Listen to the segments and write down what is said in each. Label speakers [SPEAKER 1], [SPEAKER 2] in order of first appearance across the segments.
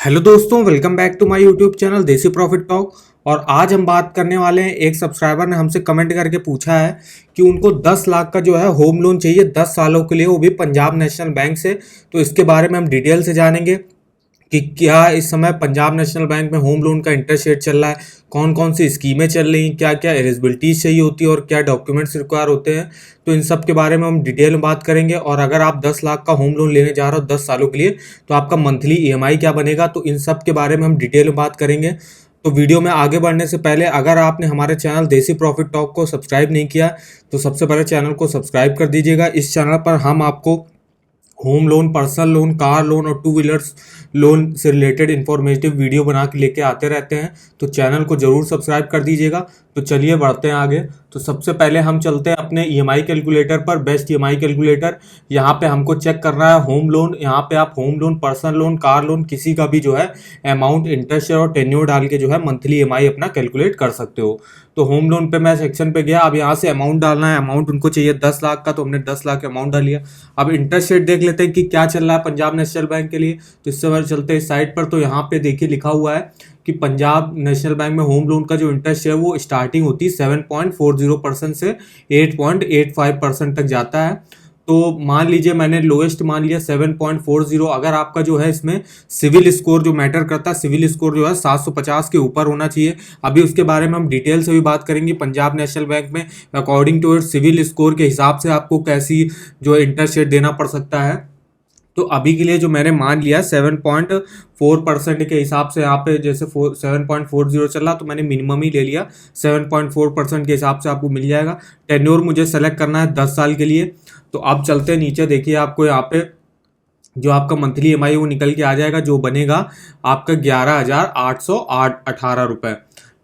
[SPEAKER 1] Hello दोस्तों, welcome back to my YouTube channel Desi profit talk. और आज हम बात करने वाले हैं, एक सब्सक्राइबर ने हमसे कमेंट करके पूछा है कि उनको 10 लाख का जो है होम लोन चाहिए 10 सालों के लिए, वो भी पंजाब नेशनल बैंक से। तो इसके बारे में हम डिटेल से जानेंगे कि क्या इस समय पंजाब नेशनल बैंक में होम लोन का इंटरेस्ट रेट चल रहा है, कौन कौन सी स्कीमें चल रही हैं, क्या क्या एलिजिबिलिटीज चाहिए होती है और क्या डॉक्यूमेंट्स रिक्वायर होते हैं। तो इन सब के बारे में हम डिटेल में बात करेंगे। और अगर आप 10 लाख का होम लोन लेने जा रहे हो 10 सालों के लिए, तो आपका मंथली ईएमआई क्या बनेगा, तो इन सब के बारे में हम डिटेल में बात करेंगे। तो वीडियो में आगे बढ़ने से पहले अगर आपने हमारे चैनल देसी प्रॉफिट टॉक को सब्सक्राइब नहीं किया, तो सबसे पहले चैनल को सब्सक्राइब कर दीजिएगा। इस चैनल पर हम आपको home loan, personal loan, car loan और टू व्हीलर्स लोन से रिलेटेड इन्फॉर्मेटिव वीडियो बना के लेके आते रहते हैं। तो चैनल को ज़रूर सब्सक्राइब कर दीजिएगा। तो चलिए बढ़ते हैं आगे। तो सबसे पहले हम चलते हैं अपने ईएमआई कैलकुलेटर पर, बेस्ट ईएमआई कैलकुलेटर। यहाँ पे हमको चेक करना है होम लोन। यहाँ पे आप home loan, personal loan, car loan, किसी का भी जो है अमाउंट, इंटरेस्ट और टेन्योर डाल के जो है मंथली ईएमआई अपना कैलकुलेट कर सकते हो। तो होम लोन पे मैं सेक्शन पे गया। अब यहाँ से अमाउंट डालना है। अमाउंट उनको चाहिए 10 लाख का, तो हमने 10 लाख अमाउंट डाल लिया। अब इंटरेस्ट रेट देख लेते हैं कि क्या चल रहा है पंजाब नेशनल बैंक के लिए। तो इससे बार चलते हैं इस साइट पर। तो यहाँ पे देखिए लिखा हुआ है कि पंजाब नेशनल बैंक में होम लोन का जो इंटरेस्ट है वो स्टार्टिंग होती है 7.40% से 8.85% तक जाता है। तो मान लीजिए मैंने लोएस्ट मान लिया 7.40। अगर आपका जो है इसमें सिविल स्कोर जो मैटर करता है, सिविल स्कोर जो है 750 के ऊपर होना चाहिए। अभी उसके बारे में हम डिटेल से भी बात करेंगे। पंजाब नेशनल बैंक में अकॉर्डिंग टू सिविल स्कोर के हिसाब से आपको कैसी जो इंटरेस्ट रेट देना पड़ सकता है। तो अभी के लिए जो मैंने मान लिया 7.4% के हिसाब से, यहाँ पे जैसे 7.40 चल रहा, तो मैंने मिनिमम ही ले लिया। 7.4% के हिसाब से आपको मिल जाएगा। टेन्योर मुझे सेलेक्ट करना है 10 साल के लिए। तो अब चलते हैं नीचे। देखिए आपको यहाँ पे जो आपका मंथली ईएमआई वो निकल के आ जाएगा, जो बनेगा आपका 11,818 रुपये।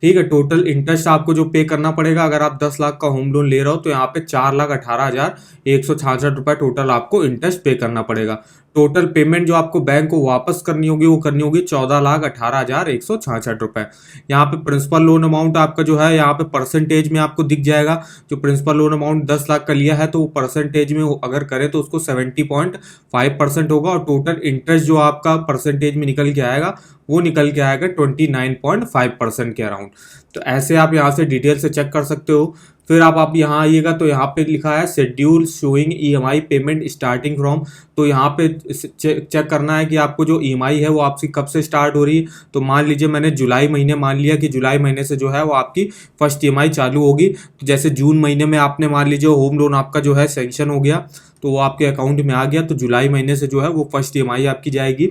[SPEAKER 1] ठीक है। टोटल इंटरेस्ट आपको जो पे करना पड़ेगा, अगर आप 10 लाख का होम लोन ले रहे हो, तो यहाँ पे 4,18,166 रुपये टोटल आपको इंटरेस्ट पे करना पड़ेगा। टोटल पेमेंट जो आपको बैंक को वापस करनी होगी वो करनी होगी 14,18,166 रुपये। यहाँ पे प्रिंसिपल लोन अमाउंट आपका जो है यहाँ पे परसेंटेज में आपको दिख जाएगा। जो प्रिंसिपल लोन अमाउंट 10 लाख का लिया है, तो वो परसेंटेज में अगर करें तो उसको 70.5% होगा। और टोटल इंटरेस्ट जो आपका परसेंटेज में निकल के आएगा वो निकल के आएगा 29.5% के अराउंड। तो ऐसे आप यहाँ से डिटेल से चेक कर सकते हो। फिर आप यहाँ आइएगा तो यहाँ पे लिखा है schedule showing EMI payment starting from. तो यहाँ पे चेक करना है कि आपको जो ईएमआई है वो आपकी कब से स्टार्ट हो रही है। तो मान लीजिए मैंने जुलाई महीने मान लिया कि जुलाई महीने से जो है वो आपकी फर्स्ट ईएमआई चालू होगी। तो जैसे जून महीने में आपने मान लीजिए होम लोन आपका जो है सैंक्शन हो गया, तो वो आपके अकाउंट में आ गया, तो जुलाई महीने से जो है वो फर्स्ट ईएमआई आपकी जाएगी।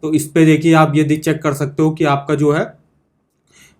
[SPEAKER 1] तो इस पे देखिए आप ये चेक कर सकते हो कि आपका जो है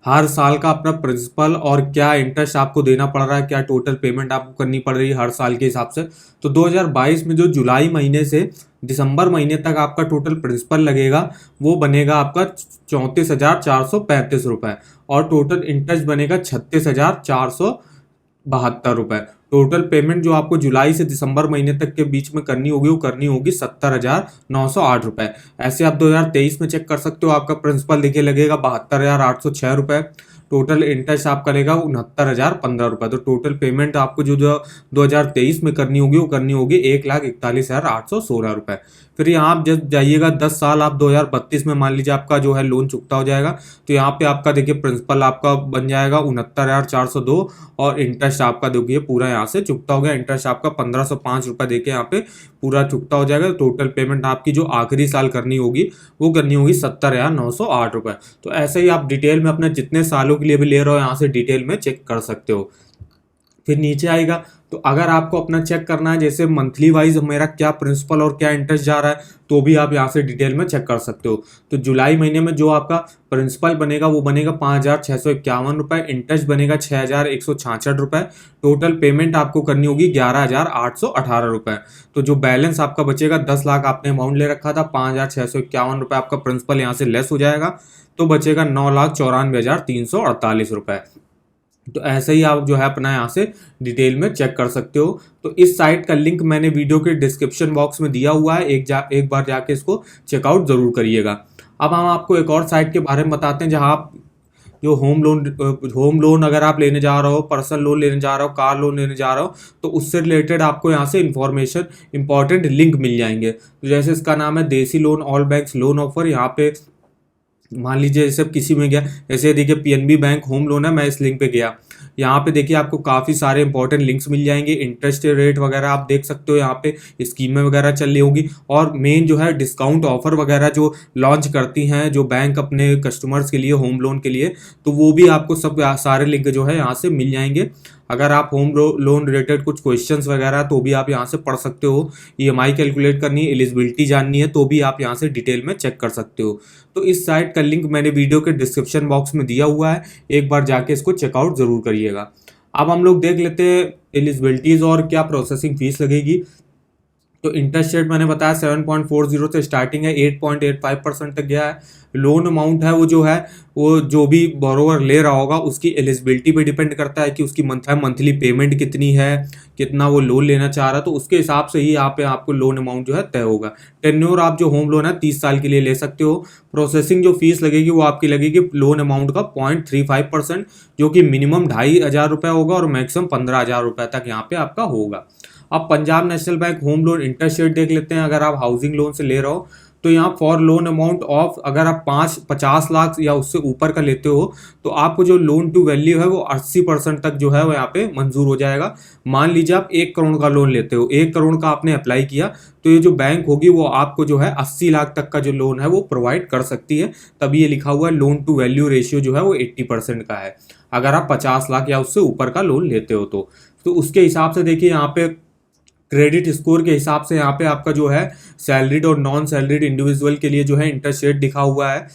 [SPEAKER 1] हर साल का अपना प्रिंसिपल और क्या इंटरेस्ट आपको देना पड़ रहा है, क्या टोटल पेमेंट आपको करनी पड़ रही है हर साल के हिसाब से। तो 2022 में जो जुलाई महीने से दिसंबर महीने तक आपका टोटल प्रिंसिपल लगेगा वो बनेगा आपका 34,435 रुपये। और टोटल इंटरेस्ट बनेगा 36,472 रुपये। टोटल पेमेंट जो आपको जुलाई से दिसंबर महीने तक के बीच में करनी होगी वो करनी होगी 70,908 रुपये। ऐसे आप 2023 में चेक कर सकते हो। आपका प्रिंसिपल देखिए लगेगा 72,806 रुपये। टोटल इंटरेस्ट आपका लगेगा 69,015 रुपये। तो टोटल पेमेंट आपको जो 2023 में करनी होगी वो करनी होगी 1,41,816 रुपये। फिर यहाँ आप जब जाइएगा 10 साल, आप 2032 में मान लीजिए आपका जो है लोन चुकता हो जाएगा। तो यहाँ पे आपका देखिए प्रिंसिपल आपका बन जाएगा 69,402 और इंटरेस्ट आपका देखिए पूरा यहाँ से चुकता हो गया। इंटरेस्ट आपका 1,505 रुपये देके यहाँ पे पूरा चुकता हो जाएगा। टोटल पेमेंट आपकी जो आखिरी साल करनी होगी वो करनी होगी 70,908 रुपये। तो ऐसे ही आप डिटेल में अपने जितने सालों के लिए भी ले रहे हो यहाँ से डिटेल में चेक कर सकते हो। फिर नीचे आएगा तो अगर आपको अपना चेक करना है जैसे मंथली वाइज मेरा क्या प्रिंसिपल और क्या इंटरेस्ट जा रहा है, तो भी आप यहाँ से डिटेल में चेक कर सकते हो। तो जुलाई महीने में जो आपका प्रिंसिपल बनेगा वो बनेगा 5,651 रुपये। इंटरेस्ट बनेगा 6,166 रुपये। टोटल पेमेंट आपको करनी होगी 11,818 रुपये। तो जो बैलेंस आपका बचेगा 10 लाख आपने अमाउंट ले रखा था, 5,651 रुपये आपका प्रिंसिपल यहाँ से लेस हो जाएगा, तो बचेगा 9,94,348 रुपये। तो ऐसे ही आप जो है अपना यहाँ से डिटेल में चेक कर सकते हो। तो इस साइट का लिंक मैंने वीडियो के डिस्क्रिप्शन बॉक्स में दिया हुआ है, एक बार जाके इसको चेकआउट जरूर करिएगा। अब हम आपको एक और साइट के बारे में बताते हैं जहाँ आप जो होम लोन अगर आप लेने जा रहे हो, पर्सनल लोन लेने जा रहे हो, कार लोन लेने जा रहे हो, तो उससे रिलेटेड आपको यहाँ से इंफॉर्मेशन इंपॉर्टेंट लिंक मिल जाएंगे। तो जैसे इसका नाम है देसी loan all banks loan offer. यहाँ पे मान लीजिए जैसे किसी में गया, जैसे देखिए पीएनबी बैंक होम लोन है, मैं इस लिंक पे गया, यहाँ पे देखिए आपको काफ़ी सारे इंपॉर्टेंट लिंक्स मिल जाएंगे, इंटरेस्ट रेट वगैरह आप देख सकते हो, यहाँ पे स्कीमें वगैरह चल रही होगी, और मेन जो है डिस्काउंट ऑफर वगैरह जो लॉन्च करती हैं जो बैंक अपने कस्टमर्स के लिए होम लोन के लिए, तो वो भी आपको सब सारे लिंक जो है यहाँ से मिल जाएंगे। अगर आप होम लोन रिलेटेड कुछ क्वेश्चंस वगैरह तो भी आप यहाँ से पढ़ सकते हो, ईएमआई कैलकुलेट करनी है, एलिजिबिलिटी जाननी है तो भी आप यहाँ से डिटेल में चेक कर सकते हो। तो इस साइट का लिंक मैंने वीडियो के डिस्क्रिप्शन बॉक्स में दिया हुआ है, एक बार जाके इसको चेकआउट जरूर करिएगा। अब हम लोग देख लेते हैं एलिजिबिलिटीज और क्या प्रोसेसिंग फीस लगेगी। तो इंटरेस्ट रेट मैंने बताया 7.40 से स्टार्टिंग है, 8.85% तक गया है। लोन अमाउंट है वो जो है वो जो भी बोरोवर ले रहा होगा उसकी एलिजिबिलिटी पे डिपेंड करता है कि उसकी मंथली पेमेंट कितनी है, कितना वो लोन लेना चाह रहा है, तो उसके हिसाब से ही यहाँ पे आपको लोन अमाउंट जो है तय होगा। टेन्योर आप जो होम लोन है 30 साल के लिए ले सकते हो। प्रोसेसिंग जो फीस लगेगी वो आपकी लगेगी लोन अमाउंट का 0.35%, जो कि मिनिमम 2,500 रुपये होगा और मैक्सिमम 15,000 रुपये तक यहाँ पे आपका होगा। अब Punjab national bank home loan interest rate देख लेते हैं। अगर आप हाउसिंग लोन से ले रहे हो तो यहाँ फॉर लोन अमाउंट ऑफ, अगर आप 50 लाख या उससे ऊपर का लेते हो तो आपको जो लोन टू वैल्यू है वो 80% तक जो है वो यहाँ पे मंजूर हो जाएगा। मान लीजिए आप 1 करोड़ का लोन लेते हो, 1 करोड़ का आपने अप्लाई किया, तो ये जो बैंक होगी वो आपको जो है 80 लाख तक का जो लोन है वो प्रोवाइड कर सकती है। तभी ये लिखा हुआ है लोन टू वैल्यू रेशियो जो है वो 80% का है, अगर आप 50 लाख या उससे ऊपर का लोन लेते हो तो उसके हिसाब से देखिए यहाँ पे क्रेडिट स्कोर के हिसाब से यहाँ पे आपका जो है सैलरीड और नॉन सैलरीड इंडिविजुअल के लिए जो है इंटरेस्ट रेट दिखा हुआ है।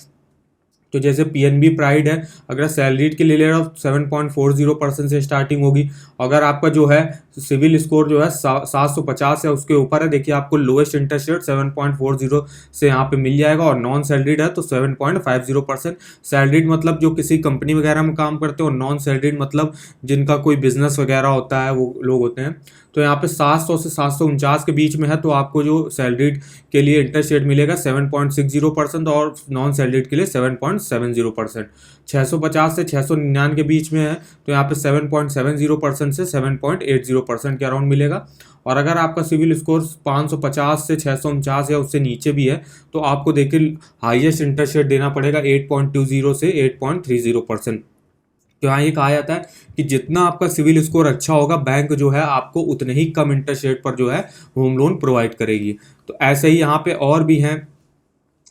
[SPEAKER 1] तो जैसे पीएनबी प्राइड है, अगर सैलरीड के लिए ले रहा हो 7.40% से स्टार्टिंग होगी। अगर आपका जो है सिविल स्कोर जो है 750 है उसके ऊपर है, देखिए आपको लोएस्ट इंटरेस्ट रेट 7.40 से यहाँ पे मिल जाएगा। और नॉन सैलरीड है तो 7.50%। सैलरीड मतलब जो किसी कंपनी वगैरह में काम करते हो, नॉन सैलरीड मतलब जिनका कोई बिजनेस वगैरह होता है वो लोग होते हैं। तो यहाँ पे 700 से 749 के बीच में है तो आपको जो सैलरीड के लिए इंटरेस्ट रेट मिलेगा 7.60% और नॉन सैलरीड के लिए 7.70%। 650 से 699 के बीच में है तो यहाँ पे 7.70% से 7.80% के अराउंड मिलेगा। और अगर आपका सिविल स्कोर 550 से 649 या उससे नीचे भी है तो आपको देखिए हाईएस्ट इंटरेस्ट रेट देना पड़ेगा 8.20 से 8.30%। तो यहाँ ये कहा जाता है कि जितना आपका सिविल स्कोर अच्छा होगा बैंक जो है आपको उतने ही कम इंटरेस्ट रेट पर जो है होम लोन प्रोवाइड करेगी। तो ऐसे ही यहाँ पे और भी हैं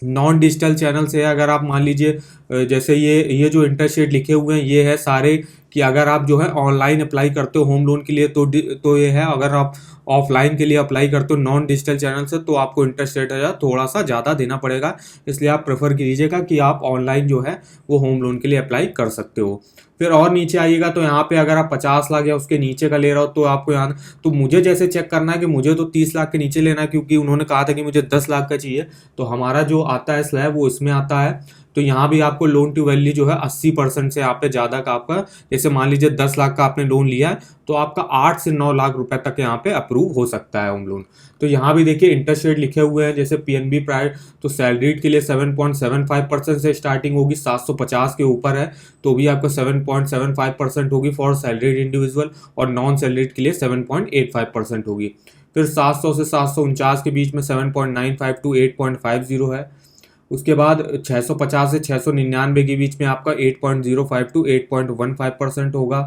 [SPEAKER 1] नॉन डिजिटल चैनल से। अगर आप मान लीजिए जैसे ये जो इंटरेस्ट रेट लिखे हुए हैं ये है सारे कि अगर आप जो है ऑनलाइन अप्लाई करते हो होम लोन के लिए तो ये है, अगर आप ऑफलाइन के लिए अप्लाई करते हो नॉन डिजिटल चैनल से तो आपको इंटरेस्ट रेट है थोड़ा सा ज़्यादा देना पड़ेगा। इसलिए आप प्रेफर कीजिएगा कि आप ऑनलाइन जो है वो होम लोन के लिए अप्लाई कर सकते हो। फिर और नीचे आइएगा तो यहाँ पे अगर आप 50 लाख या उसके नीचे का ले रहे हो तो आपको यहाँ, तो मुझे जैसे चेक करना है कि मुझे तो 30 लाख के नीचे लेना है क्योंकि उन्होंने कहा था कि मुझे 10 लाख का चाहिए, तो हमारा जो आता है स्लैब वो इसमें आता है। तो यहाँ भी आपको लोन टू वैल्यू जो है 80% से यहाँ पे ज़्यादा का आपका, जैसे मान लीजिए 10 लाख का आपने लोन लिया है तो आपका 8 से 9 लाख रुपए तक यहाँ पे अप्रूव हो सकता है होम लोन। तो यहाँ भी देखिए इंटरेस्ट रेट लिखे हुए हैं जैसे पीएनबी प्राइड, तो सैलरीड के लिए 7.75% से स्टार्टिंग होगी, 750 के ऊपर है तो भी आपका 7.75% होगी फॉर सैलरीड इंडिविजुअल, और नॉन सैलरीड के लिए 7.85% होगी। फिर 700 से 749 के बीच में 7.95 टू 8.50 है। उसके बाद 650 से 699 के बीच में आपका 8.05 टू 8.15% होगा।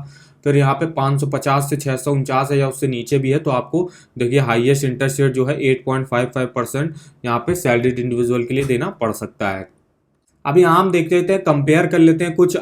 [SPEAKER 1] फिर यहाँ पे 550 से 649 है या उससे नीचे भी है तो आपको देखिए हाईएस्ट इंटरेस्ट रेट जो है 8.55% यहाँ पे सैलरीड इंडिविजुअल के लिए देना पड़ सकता है। अभी हम देख लेते हैं, कंपेयर कर लेते हैं कुछ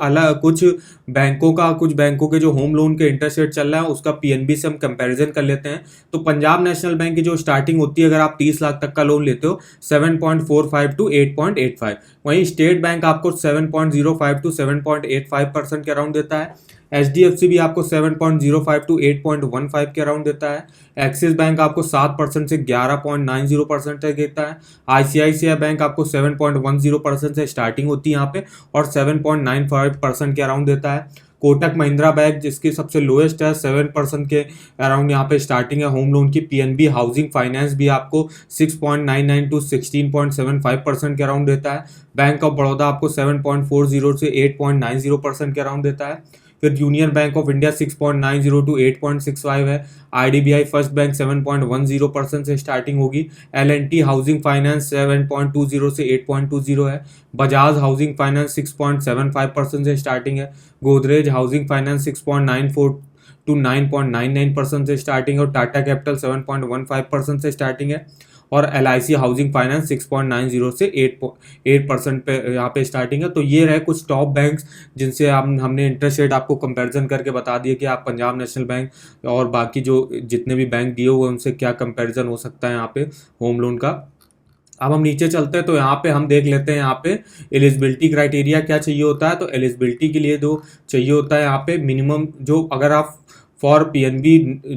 [SPEAKER 1] बैंकों के जो होम लोन के इंटरेस्ट रेट चल रहा है उसका पीएनबी से हम कंपैरिजन कर लेते हैं। तो पंजाब नेशनल बैंक की जो स्टार्टिंग होती है अगर आप 30 लाख तक का लोन लेते हो 7.45 टू 8.85, वहीं स्टेट बैंक आपको 7.05 टू 7.85% के अराउंड देता है। एचडीएफसी भी आपको 7.05 टू 8.15 के अराउंड देता है। एक्सिस बैंक आपको 7% से 11.90% तक देता है। आईसीआईसीआई बैंक आपको 7.10% से स्टार्टिंग होती है यहाँ पे और 7.95% के अराउंड देता है। कोटक महिंद्रा बैंक जिसकी सबसे लोएस्ट है 7% के अराउंड यहाँ पे स्टार्टिंग है होम लोन की। पीएनबी हाउसिंग फाइनेंस भी आपको 6.99 टू 16.75% के अराउंड देता है। बैंक ऑफ बड़ौदा आपको 7.40 से 8.90% के अराउंड देता है। फिर Union Bank of India 6.90 to 8.65 है। IDBI फर्स्ट बैंक 7.10% से स्टार्टिंग होगी। L&T हाउसिंग फाइनेंस 7.20 से 8.20 है। बजाज हाउसिंग फाइनेंस 6.75% से स्टार्टिंग है। गोदरेज हाउसिंग फाइनेंस 6.94 टू 9.99% से स्टार्टिंग है। और टाटा कैपिटल 7.15% से स्टार्टिंग है। और LIC हाउसिंग फाइनेंस 6.90 से 8% पे यहाँ पे स्टार्टिंग है। तो ये रहे कुछ टॉप बैंक्स जिनसे हमने इंटरेस्ट रेट आपको कंपैरिजन करके बता दिए कि आप पंजाब नेशनल बैंक और बाकी जो जितने भी बैंक दिए हुए उनसे क्या कंपैरिजन हो सकता है यहाँ पे होम लोन का। अब हम नीचे चलते हैं तो यहाँ पे हम देख लेते हैं यहाँ पे एलिजिबिलिटी क्राइटेरिया क्या चाहिए होता है। तो एलिजिबिलिटी के लिए जो चाहिए होता है यहाँ पे मिनिमम जो अगर आप for PNB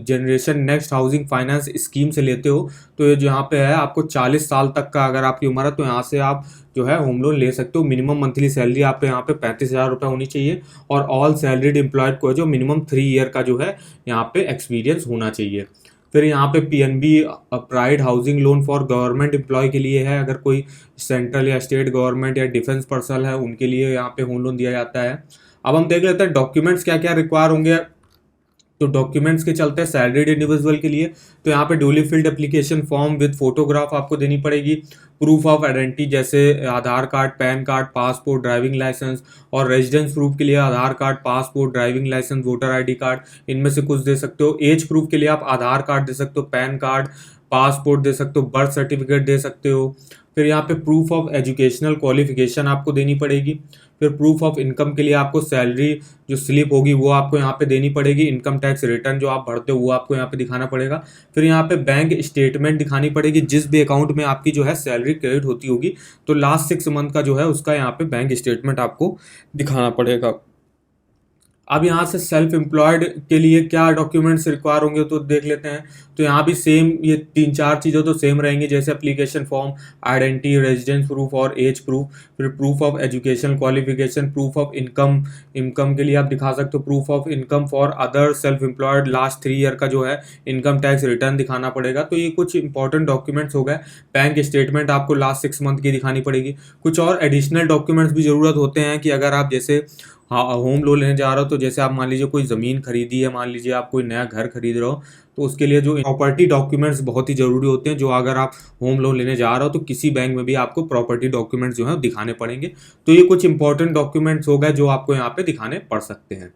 [SPEAKER 1] generation next housing finance scheme से लेते हो तो ये जो यहाँ पे है आपको 40 साल तक का अगर आपकी उम्र है तो यहाँ से आप जो है होम लोन ले सकते हो। मिनिमम मंथली सैलरी आप यहाँ पे 35,000 रुपये होनी चाहिए और ऑल सैलरीड एम्प्लॉयड को जो मिनिमम 3 ईयर का जो है यहाँ पे एक्सपीरियंस होना चाहिए। फिर यहाँ पे PNB pride housing loan for government employ के लिए है, अगर कोई सेंट्रल या स्टेट गवर्नमेंट या डिफेंस पर्सनल है उनके लिए यहाँ पे होम लोन दिया जाता है। अब हम देख लेते हैं डॉक्यूमेंट्स क्या क्या रिक्वायर होंगे। तो डॉक्यूमेंट्स के चलते हैं सैलरीड इंडिविजुअल के लिए तो यहाँ पे duly filled application form with photograph आपको देनी पड़ेगी। प्रूफ ऑफ आइडेंटिटी जैसे Aadhaar card, PAN card, passport, driving licence. और रेजिडेंस प्रूफ के लिए Aadhaar card, passport, driving licence, voter ID card, इनमें से कुछ दे सकते हो। एज प्रूफ के लिए आप आधार कार्ड दे सकते हो, पैन कार्ड, पासपोर्ट दे सकते हो, बर्थ सर्टिफिकेट दे सकते हो। फिर यहाँ पे प्रूफ ऑफ एजुकेशनल क्वालिफिकेशन आपको देनी पड़ेगी। फिर प्रूफ ऑफ इनकम के लिए आपको सैलरी जो स्लिप होगी वो आपको यहाँ पे देनी पड़ेगी। इनकम टैक्स रिटर्न जो आप भरते हो वो आपको यहाँ पे दिखाना पड़ेगा। फिर यहाँ पे बैंक स्टेटमेंट दिखानी पड़ेगी जिस भी अकाउंट में आपकी जो है सैलरी क्रेडिट होती होगी तो लास्ट 6 मंथ का जो है उसका यहाँ पे बैंक स्टेटमेंट आपको दिखाना पड़ेगा। अब यहाँ से सेल्फ एम्प्लॉयड के लिए क्या डॉक्यूमेंट्स रिक्वायर होंगे तो देख लेते हैं। तो यहाँ भी सेम ये 3-4 चीज़ें तो सेम रहेंगी जैसे application form, identity, residence proof और एज प्रूफ। फिर proof of education qualification, proof of income के लिए आप दिखा सकते हो proof of income for other self employed last 3 year का जो है इनकम टैक्स रिटर्न दिखाना पड़ेगा। तो ये कुछ इंपॉर्टेंट डॉक्यूमेंट्स हो गए। बैंक स्टेटमेंट आपको लास्ट 6 मंथ की दिखानी पड़ेगी। कुछ और एडिशनल डॉक्यूमेंट्स भी ज़रूरत होते हैं कि अगर आप जैसे हाँ होम लोन लेने जा रहे हो तो जैसे आप मान लीजिए कोई ज़मीन खरीदी है, मान लीजिए आप कोई नया घर खरीद रहे हो तो उसके लिए जो प्रॉपर्टी डॉक्यूमेंट्स बहुत ही ज़रूरी होते हैं। जो अगर आप होम लोन लेने जा रहे हो तो किसी बैंक में भी आपको प्रॉपर्टी डॉक्यूमेंट्स जो है दिखाने पड़ेंगे। तो ये कुछ इंपॉर्टेंट डॉक्यूमेंट्स हो गए जो आपको यहाँ पे दिखाने पड़ सकते हैं।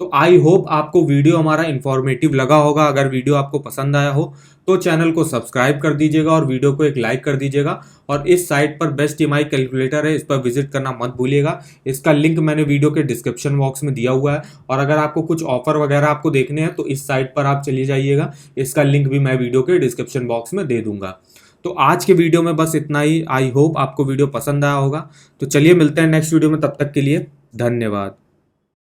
[SPEAKER 1] तो आई होप आपको वीडियो हमारा इन्फॉर्मेटिव लगा होगा। अगर वीडियो आपको पसंद आया हो तो चैनल को सब्सक्राइब कर दीजिएगा और वीडियो को एक लाइक कर दीजिएगा। और इस साइट पर बेस्ट EMI कैलकुलेटर है, इस पर विजिट करना मत भूलिएगा। इसका लिंक मैंने वीडियो के डिस्क्रिप्शन बॉक्स में दिया हुआ है। और अगर आपको कुछ ऑफर वगैरह आपको देखने हैं तो इस साइट पर आप चलिए जाइएगा, इसका लिंक भी मैं वीडियो के डिस्क्रिप्शन बॉक्स में दे दूंगा। तो आज के वीडियो में बस इतना ही। आई होप आपको वीडियो पसंद आया होगा। तो चलिए मिलते हैं नेक्स्ट वीडियो में, तब तक के लिए धन्यवाद।